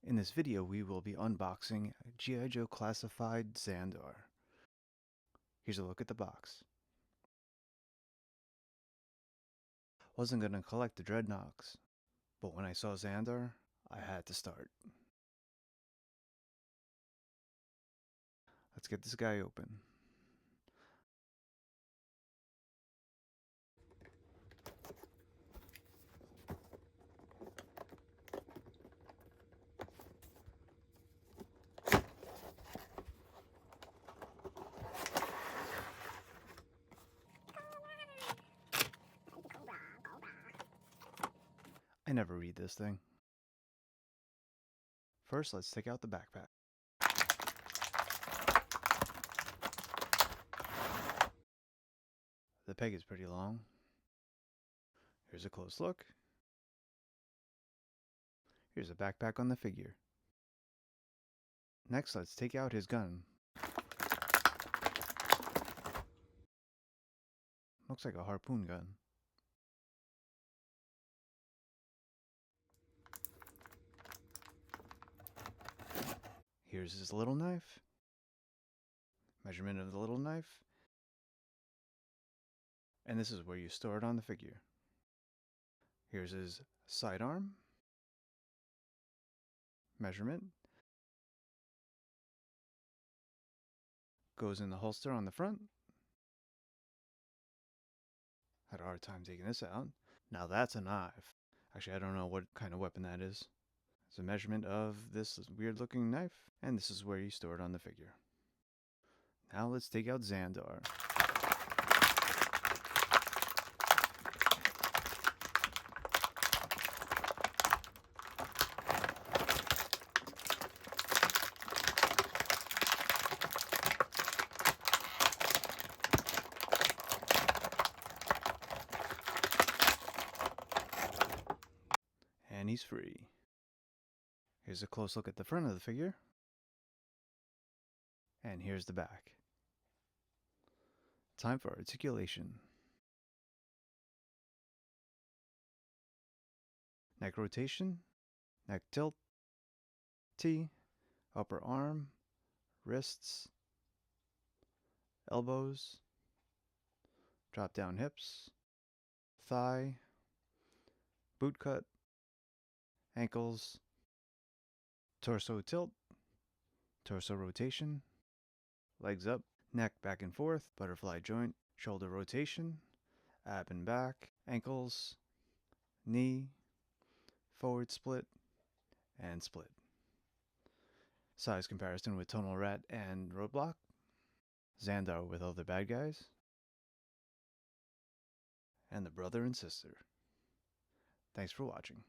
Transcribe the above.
In this video, we will be unboxing G.I. Joe Classified Zandar. Here's a look at the box. Wasn't going to collect the Dreadnoks, but when I saw Zandar, I had to start. Let's get this guy open. I never read this thing. First, let's take out the backpack. The peg is pretty long. Here's a close look. Here's a backpack on the figure. Next, let's take out his gun. Looks like a harpoon gun. Here's his little knife. Measurement of the little knife. And this is where you store it on the figure. Here's his sidearm. Measurement. Goes in the holster on the front. Had a hard time taking this out. Now that's a knife. Actually, I don't know what kind of weapon that is. It's a measurement of this weird looking knife, and this is where you store it on the figure. Now let's take out Zandar. And he's free. Here's a close look at the front of the figure. And here's the back. Time for articulation. Neck rotation, neck tilt, T, upper arm, wrists, elbows, drop down hips, thigh, boot cut, ankles, torso tilt, torso rotation, legs up, neck back and forth, butterfly joint, shoulder rotation, ab and back, ankles, knee, forward split, and split. Size comparison with Tonal Rat and Roadblock, Zandar with other bad guys, and the brother and sister. Thanks for watching.